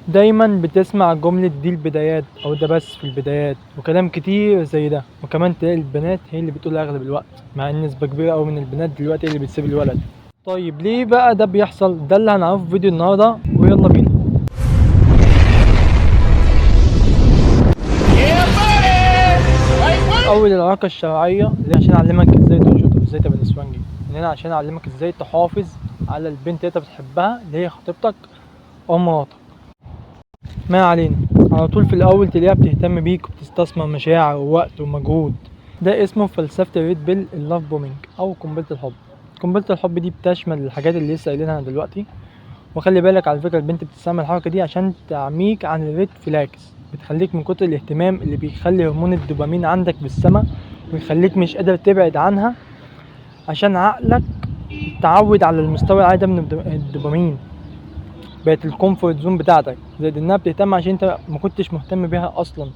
دايما بتسمع جملة دي البدايات او ده بس في البدايات وكلام كتير زي ده، وكمان تلاقي البنات هي اللي بتقول اغلب الوقت، مع ان نسبة كبيرة اوي من البنات دلوقتي هي اللي بتسيب الولد. طيب ليه بقى ده بيحصل؟ ده اللي هنعرفه في فيديو النهاردة، ويلا بينا. اول العلاقة الشرعية اللي عشان اعلمك ازاي تنشط وازاي تبقى نسوانجي، من هنا عشان اعلمك ازاي تحافظ على البنت اللي انت بتحبها اللي هي خطيبتك او مراتك. ما علينا، على طول في الاول تلاقيها بتهتم بيك وبتستثمر مشاعر ووقت ومجهود. ده اسمه فلسفة الريد بيل اللاف بومينج او قنبلة الحب. قنبلة الحب دي بتشمل الحاجات اللي لسه قايلينها دلوقتي. وخلي بالك على فكرة البنت بتستعمل الحركة دي عشان تعميك عن الريد فلاكس، بتخليك من كتر الاهتمام اللي بيخلي هرمون الدوبامين عندك بالسما، ويخليك مش قادر تبعد عنها عشان عقلك تعود على المستوى العالي ده من الدوبامين. بقت الكومفورت زون بتاعتك، زائد انها بتهتم عشان انت ما كنتش مهتم بيها اصلا.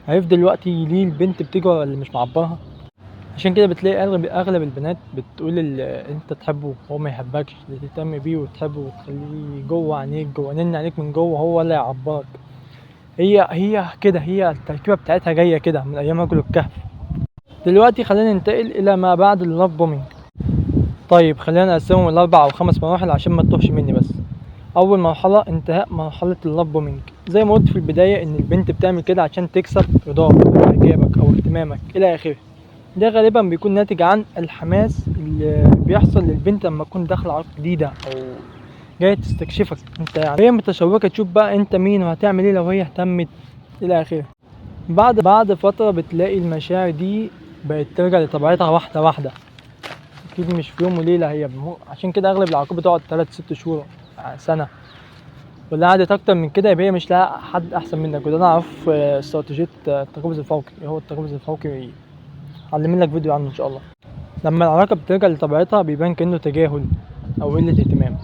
عرفت دلوقتي ليه البنت بتيجي ورا اللي مش معبرها؟ عشان كده بتلاقي اغلب البنات بتقول انت تحبه وهو ما يحبكش، تهتم بيه وتحبه وتخليه جوه عينيك، جوه نن عينيك من جوه، هو ولا يعبرك. هي كده، هي التركيبه بتاعتها جايه كده من ايام رجل الكهف. دلوقتي خلينا ننتقل الى ما بعد اللاف بومينج. طيب خلينا نقسمهم لاربع او خمس مراحل عشان ما تتوهش مني بس. اول مرحله انتهاء مرحله اللاف بومينج. زي ما قلت في البدايه ان البنت بتعمل كده عشان تكسب رضاك او اعجابك او اهتمامك الى اخره. ده غالبا بيكون ناتج عن الحماس اللي بيحصل للبنت لما تكون داخله علاقه جديده او جايه تستكشفك انت، يعني هي متشوقه تشوف بقى انت مين وهتعمل ايه لو هي اهتمت الى اخره. بعد فتره بتلاقي المشاعر دي بقت ترجع لطبيعتها واحده واحده. اكيد مش في يوم وليله، عشان كده اغلب العلاقات بتقعد 3 6 شهور، سنه. واللي قعدت اكتر من كده يبقى هي مش لاقي حد احسن منك. وده انا اعرف استراتيجيه التقابل الفوقي. ايه هو التقابل الفوقي؟ هعلمين لك فيديو عنه ان شاء الله. لما العلاقه بترجع لطبيعتها بيبان كانه تجاهل او قله اهتمام.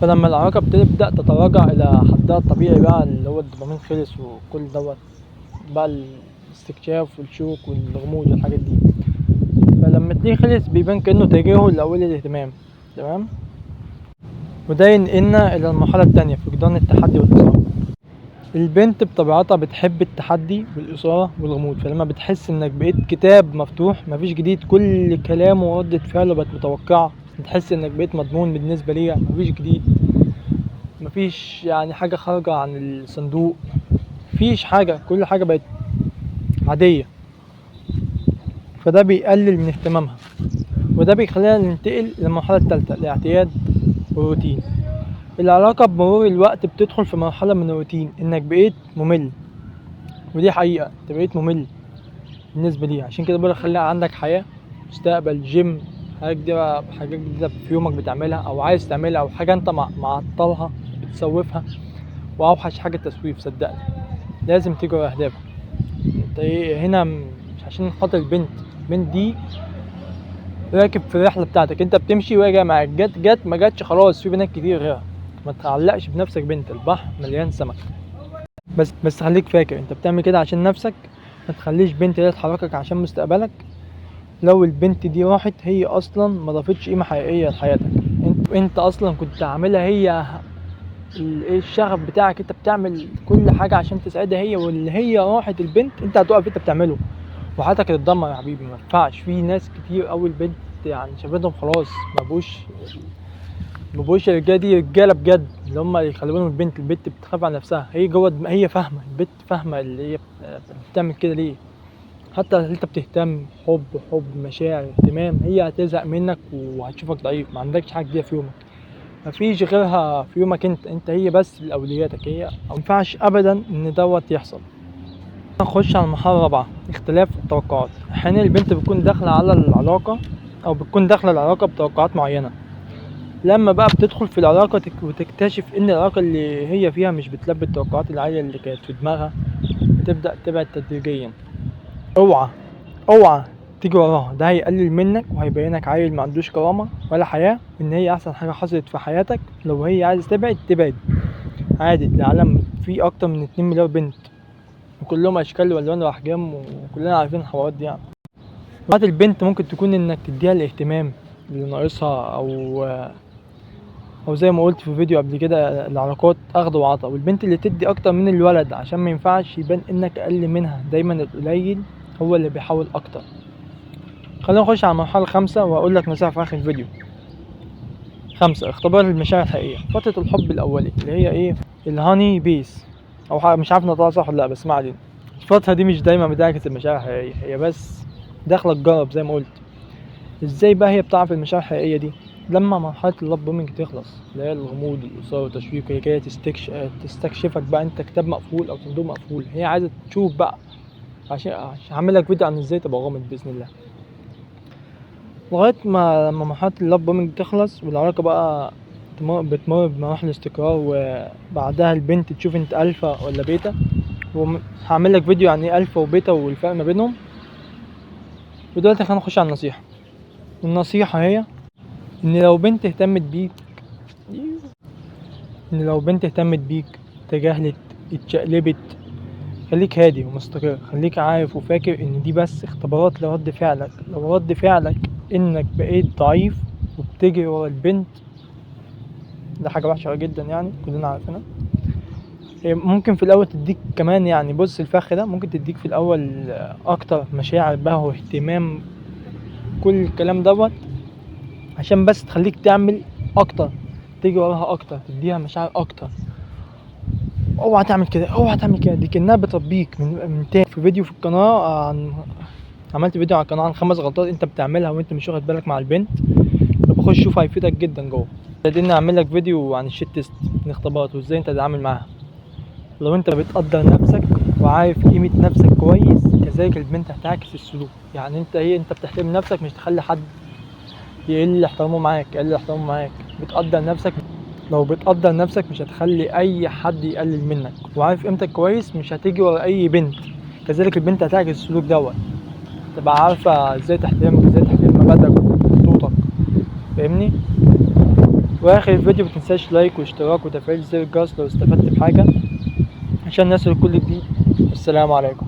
فلما العلاقه بتبدا تتراجع الى حدها الطبيعي بقى اللي هو الدوبامين خلص وكل دوت بقى الاستكشاف والشوك والغموض والحاجات دي، فلما تلاقيه خلص بيبان كانه تجاهل او قله اهتمام. تمام. وده ينقلنا الى المرحله التانية، فقدان التحدي والاثاره. البنت بطبيعتها بتحب التحدي والإثارة والغموض، فلما بتحس انك بقيت كتاب مفتوح مفيش جديد، كل كلام وردة فعله بقت متوقعة، بتحس انك بقيت مضمون بالنسبة ليها، مفيش جديد، مفيش يعني حاجة خارجة عن الصندوق، مفيش حاجة، كل حاجة بقت عادية. فده بيقلل من اهتمامها، وده بيخلينا ننتقل للمرحلة التالتة، الاعتياد والروتين. العلاقة بمرور الوقت بتدخل في مرحلة من الروتين، انك بقيت ممل. ودي حقيقة، انت بقيت ممل بالنسبة لي. عشان كده بقولك خلي عندك حياة، مستقبل، جيم، حاجات جديدة في يومك بتعملها أو عايز تعملها، أو حاجة أنت معطلها بتسوفها. وأوحش حاجة التسويف، صدقني لازم تجري أهدافك. أنت هنا مش عشان خاطر البنت دي راكب في الرحلة بتاعتك، أنت بتمشي وهي جاية معاك، جت ما جاتش خلاص، في بنات كتير غيرها. ما تعلقش بنفسك بنت، البحر مليان سمك. بس خليك فاكر انت بتعمل كده عشان نفسك، ما تخليش بنت هي تحركك عشان مستقبلك. لو البنت دي راحت هي اصلا ما ضافتش قيمه حقيقيه لحياتك. انت اصلا كنت عاملها هي الشغف بتاعك، انت بتعمل كل حاجه عشان تسعدها هي، واللي هي راحت البنت انت هتقف انت بتعمله وحياتك هتتدمر يا حبيبي. ما ينفعش. في ناس كتير قوي البنت يعني شافتهم خلاص ما بقوش الرجاله دي رجاله بجد، اللي هم يخلوا بالهم البنت بتخاف على نفسها، هي جوه هي فاهمه، البنت فاهمه اللي هي بتعمل كده ليه. حتى لو انت بتهتم حب مشاعر اهتمام، هي هتزهق منك وهتشوفك ضعيف، ما عندكش حاجه جديده في يومك، مفيش غيرها في يومك. انت هي بس لاولوياتك، هي ما ينفعش ابدا ان دوت يحصل. نخش على المرحله الرابعه، اختلاف التوقعات. احيانا البنت بتكون داخله على العلاقه او بتكون داخله العلاقه بتوقعات معينه. لما بقى بتدخل في العلاقة وتكتشف ان العلاقة اللي هي فيها مش بتلبي التوقعات العالية اللي كانت في دماغها، بتبدأ تبعد تدريجيا. اوعى اوعى تيجي وراها، ده هيقلل منك وهيبينك عيل ما عندوش كرامة ولا حياة، ان هي احسن حاجة حصلت في حياتك. لو هي عايزة تبعد عادي، العالم فيه اكتر من 2 مليار بنت، وكلهم اشكال والوان واحجام، وكلنا عارفين الحوارات دي يعني. بعد البنت ممكن تكون انك تديها الاهتمام اللي ناقصها، او او زي ما قلت في فيديو قبل كده، العلاقات اخد وعطا، والبنت اللي تدي اكتر من الولد عشان ما ينفعش يبان انك اقل منها. دايما القليل هو اللي بيحاول اكتر. خلينا نخش على المرحله الخامسه واقول لك نصيحه في اخر الفيديو. 5. اختبار المشاعر الحقيقيه. فتره الحب الاولي اللي هي ايه؟ الهاني بيس، او مش عارف نطقها صح ولا لا، بس ما علينا. الفتره دي مش دايما بتعكس المشاعر الحقيقيه، هي بس داخله تجرب زي ما قلت. ازاي بقى هي بتعرف المشاعر الحقيقيه دي؟ لما مرحله اللاب بومينج تخلص، اللي هي الغموض والاثاره والتشويق، هي جايه تستكشفك بقى. انت كتاب مقفول او صندوق مقفول، هي عايزه تشوف بقى. عشان هعمل لك فيديو عن ازاي تبقى غامض باذن الله. لغايه ما لما مرحله اللاب بومينج تخلص والعلاقه بقى بتمر بمراحل استقرار، وبعدها البنت تشوف انت الفا ولا بيتا. وهعمل لك فيديو عن ايه الفا وبيتا والفرق ما بينهم. ودلوقتي خلينا نخش على النصيحه. النصيحه هي ان لو بنت اهتمت بيك تجاهلت، اتشقلبت، خليك هادي ومستقر. خليك عارف وفاكر ان دي بس اختبارات لرد فعلك. لو رد فعلك انك بقيت ضعيف وبتجري ورا البنت، ده حاجة وحشة جدا يعني، كلنا عارفينها. هي ممكن في الاول تديك كمان يعني، بص الفخ ده ممكن تديك في الاول اكتر مشاعر بقى واهتمام، كل الكلام دوت عشان بس تخليك تعمل اكتر، تيجي وراها اكتر، تديها مشاعر اكتر. اوعى تعمل كده، دي كأنها بتربيك من تاني. في فيديو في القناة عملت فيديو على القناة عن 5 غلطات انت بتعملها وانت مش واخد بالك مع البنت. بخش شوف، هيفيدك جدا جوه. بعدين اعمل لك فيديو عن الشيت تيست، الاختبارات، وازاي انت تتعامل معاها. لو انت بتقدر نفسك وعارف قيمة نفسك كويس، كذلك البنت هتعكس السلوك. يعني انت بتحترم نفسك، مش تخلي حد يقل احترامه معاك. بتقدر نفسك. لو بتقدر نفسك مش هتخلي اي حد يقلل منك، وعارف قيمتك كويس مش هتيجي ورا اي بنت. كذلك البنت هتعكس السلوك دوت، تبقى عارفة ازاي تحترمك، ازاي تحترم مبادئك وخطوطك. فاهمني؟ واخر الفيديو متنساش لايك واشتراك وتفعيل زر الجرس لو استفدت بحاجة، عشان الناس الكل جديد. السلام عليكم.